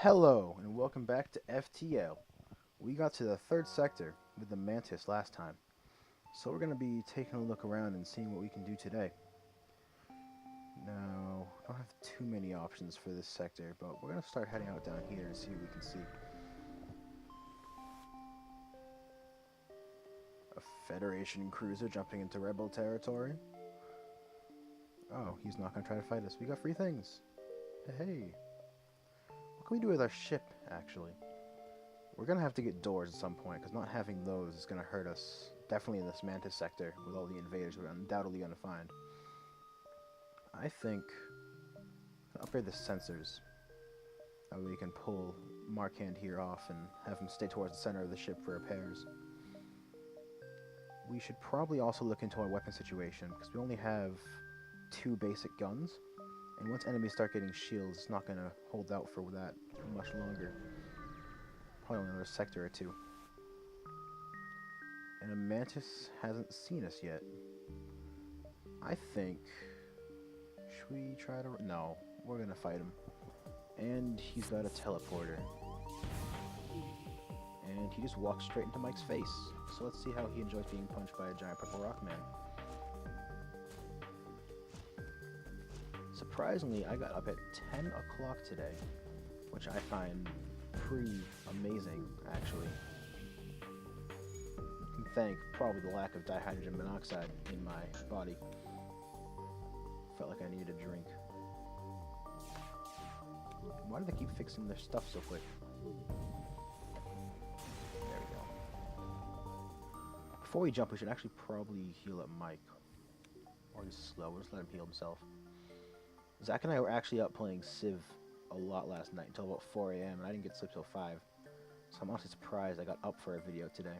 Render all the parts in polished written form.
Hello, and welcome back to FTL. We got to the third sector with the Mantis last time, so we're going to be taking a look around and seeing what we can do today. Now, I don't have too many options for this sector, but we're going to start heading out down here and see what we can see. A Federation cruiser jumping into Rebel territory. Oh, he's not going to try to fight us. We got free things. Hey. What can we do with our ship, actually? We're going to have to get doors at some point, because not having those is going to hurt us. Definitely in this Mantis sector, with all the invaders we're undoubtedly going to find. I think I'll upgrade the sensors. That way we can pull Markhand here off and have him stay towards the center of the ship for repairs. We should probably also look into our weapon situation, because we only have 2 basic guns. And once enemies start getting shields, it's not going to hold out for that much longer. Probably only another sector or 2. And a Mantis hasn't seen us yet. I think... Should we try to... No, we're going to fight him. And he's got a teleporter. And he just walks straight into Mike's face. So let's see how he enjoys being punched by a giant purple rock man. Surprisingly, I got up at 10 o'clock today, which I find pretty amazing, actually. You can thank probably the lack of dihydrogen monoxide in my body. Felt like I needed a drink. Why do they keep fixing their stuff so quick? There we go. Before we jump, we should actually probably heal up Mike. Or just slow, we'll just let him heal himself. Zach and I were actually up playing Civ a lot last night until about 4 a.m. and I didn't get to sleep till 5. So I'm honestly surprised I got up for a video today.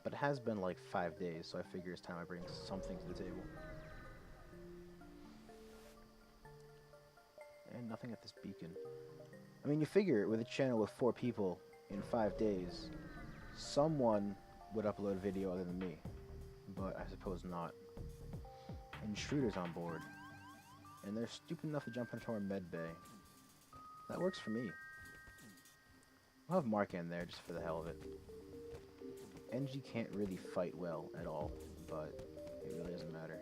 But it has been like 5 days, so I figure it's time I bring something to the table. And nothing at this beacon. I mean, you figure with a channel with 4 people in 5 days, someone would upload a video other than me. But I suppose not. Intruders on board. And they're stupid enough to jump into our med bay. That works for me. I'll have Mark in there just for the hell of it. NG can't really fight well at all, but it really doesn't matter.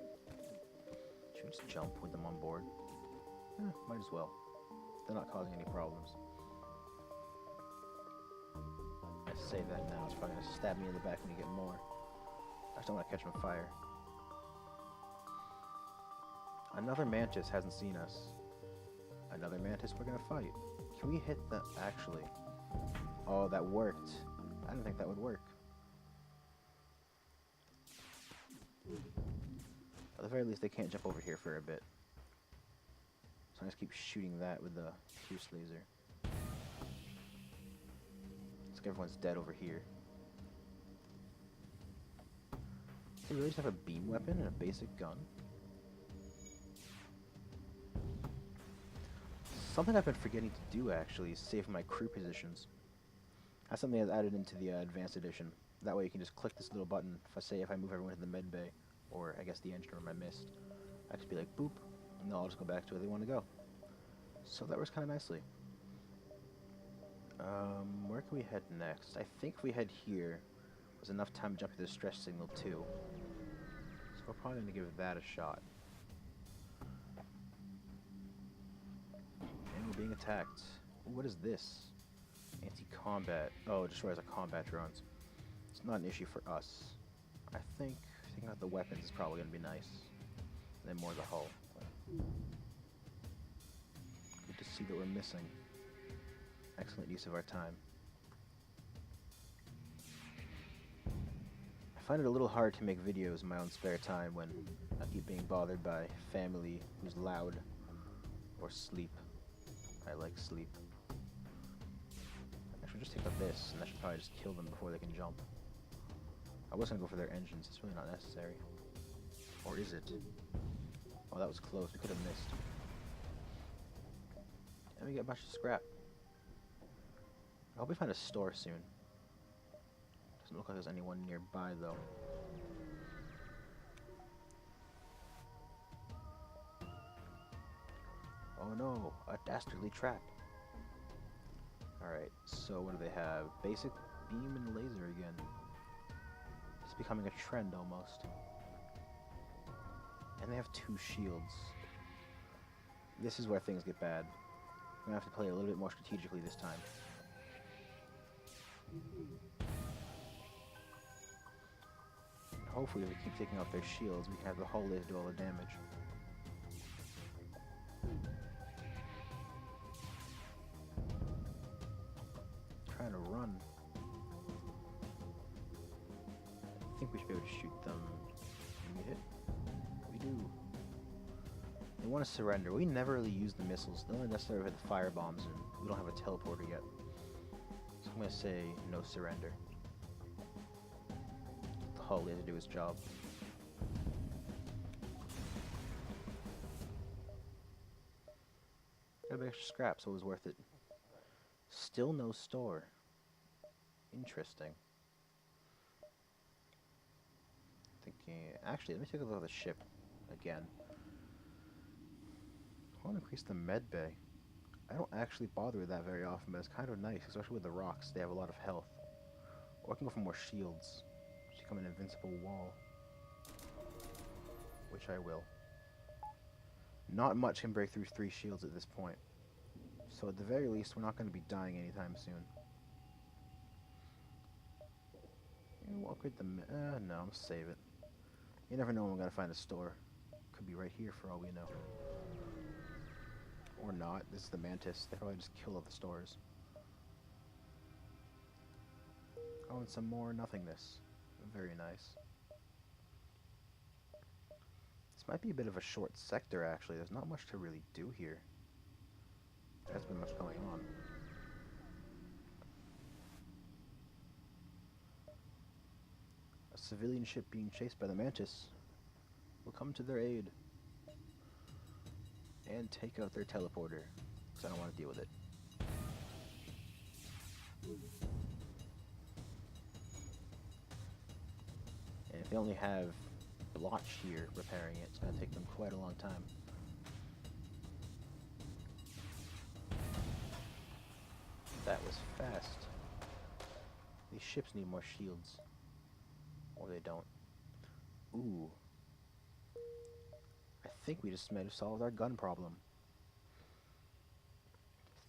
Should we just jump with them on board? Might as well. They're not causing any problems. I say that now, it's probably going to stab me in the back when you get more. I just don't want to catch him on fire. Another Mantis hasn't seen us. Another Mantis we're gonna fight. Can we hit that actually? Oh, that worked. I didn't think that would work. At the very least, they can't jump over here for a bit. So I just keep shooting that with the pierce laser. Looks like everyone's dead over here. They really just have a beam weapon and a basic gun? Something I've been forgetting to do, actually, is save my crew positions. That's something that's added into the Advanced Edition. That way you can just click this little button. If I move everyone to the med bay, or I guess the engine room I missed, I just be like, boop, and they'll all just go back to where they want to go. So that works kind of nicely. Where can we head next? I think if we head here, there's enough time to jump to the stress signal too. So we're probably going to give that a shot. Being attacked. What is this? Anti-combat. Oh, it destroys our combat drones. It's not an issue for us. I think taking out the weapons is probably going to be nice. And then more of the hull. Good to see that we're missing. Excellent use of our time. I find it a little hard to make videos in my own spare time when I keep being bothered by family who's loud or sleep. I like sleep. Actually, just take out this, and that should probably just kill them before they can jump. I was gonna go for their engines, it's really not necessary. Or is it? Oh, that was close, we could have missed. And we get a bunch of scrap. I hope we find a store soon. Doesn't look like there's anyone nearby, though. Oh no, a dastardly trap. Alright, so what do they have? Basic beam and laser again. It's becoming a trend almost. And they have 2 shields. This is where things get bad. I'm gonna have to play a little bit more strategically this time. Hopefully if we keep taking out their shields, we can have the whole laser do all the damage. Trying to run. I think we should be able to shoot them. Can we hit? We do. They want to surrender. We never really use the missiles. They only necessarily hit the fire bombs, and we don't have a teleporter yet. So I'm going to say no surrender. The hull laser do his job. Got a bit extra scrap, so it was worth it. Still no store. Interesting. Thinking. Actually, let me take a look at the ship again. I want to increase the med bay. I don't actually bother with that very often, but it's kind of nice, especially with the rocks. They have a lot of health. Or I can go for more shields. Become an invincible wall. Which I will. Not much can break through 3 shields at this point. So at the very least, we're not going to be dying anytime soon. We'll upgrade the... no, I'm save it. You never know when we're going to find a store. Could be right here for all we know. Or not. This is the Mantis. They probably just kill all the stores. Oh, and some more nothingness. Very nice. This might be a bit of a short sector, actually. There's not much to really do here. There hasn't been much going on. A civilian ship being chased by the Mantis will come to their aid. And take out their teleporter, because I don't want to deal with it. And if they only have Blotch here repairing it, it's going to take them quite a long time. That was fast. These ships need more shields. Or they don't. Ooh. I think we just might have solved our gun problem.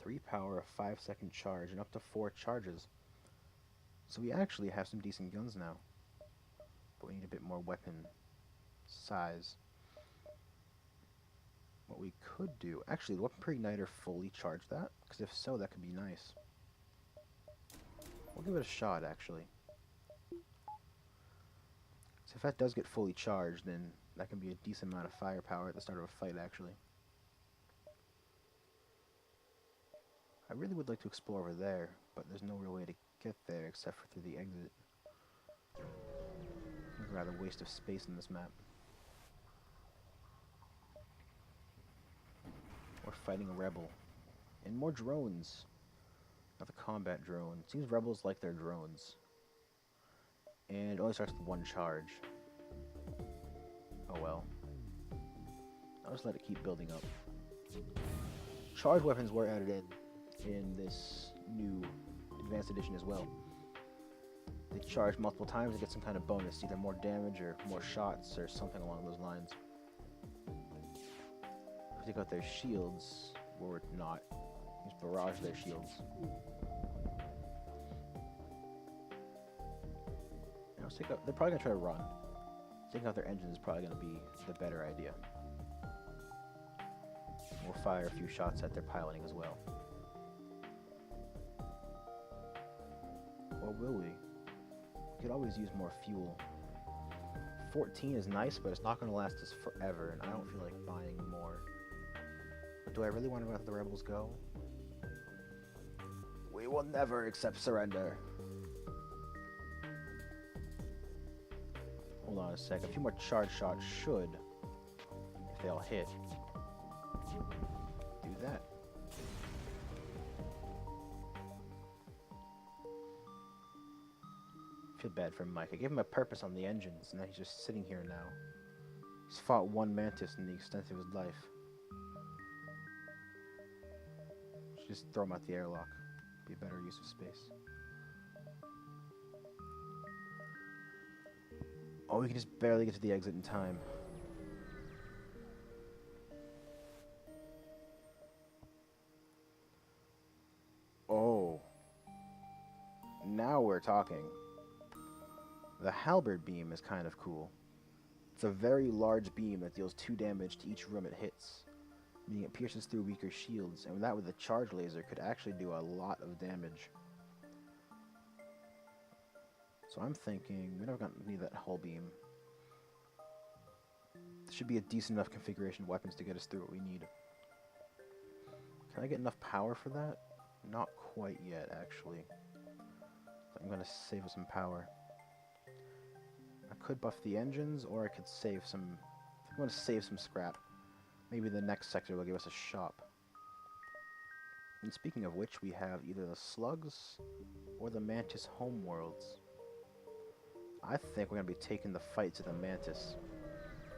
3 power, a 5-second charge, and up to 4 charges. So we actually have some decent guns now. But we need a bit more weapon size. What we could do... Actually, the weapon pre-igniter fully charge that? Because if so, that could be nice. We'll give it a shot, actually. So if that does get fully charged, then that can be a decent amount of firepower at the start of a fight, actually. I really would like to explore over there, but there's no real way to get there except for through the exit. It's a rather waste of space in this map. We're fighting a rebel. And more drones. Not the combat drone. It seems rebels like their drones. And it only starts with 1 charge. Oh well. I'll just let it keep building up. Charge weapons were added in this new advanced edition as well. They charge multiple times to get some kind of bonus, either more damage or more shots or something along those lines. If we take out their shields, or not, just barrage their shields. And let's take out, they're probably going to try to run. Taking out their engines is probably going to be the better idea. We'll fire a few shots at their piloting as well. Or will we? We could always use more fuel. 14 is nice, but it's not going to last us forever, and I don't feel like buying more. But do I really want to let the rebels go? We will never accept surrender. Hold on a sec. A few more charge shots should, if they all hit, do that. I feel bad for Mike. I gave him a purpose on the engines, and now he's just sitting here now. He's fought 1 mantis in the extent of his life. Should just throw him out the airlock. Be a better use of space. Oh, we can just barely get to the exit in time. Oh. Now we're talking. The halberd beam is kind of cool. It's a very large beam that deals 2 damage to each room it hits, meaning it pierces through weaker shields, and that with a charge laser could actually do a lot of damage. So I'm thinking, we're never going to need that hull beam. This should be a decent enough configuration of weapons to get us through what we need. Can I get enough power for that? Not quite yet, actually. I'm going to save us some power. I could buff the engines, or I could save some... I'm going to save some scrap. Maybe the next sector will give us a shop. And speaking of which, we have either the slugs or the mantis homeworlds. I think we're going to be taking the fight to the mantis.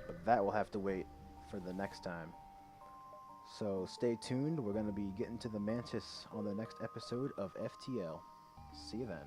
But that will have to wait for the next time. So stay tuned. We're going to be getting to the mantis on the next episode of FTL. See you then.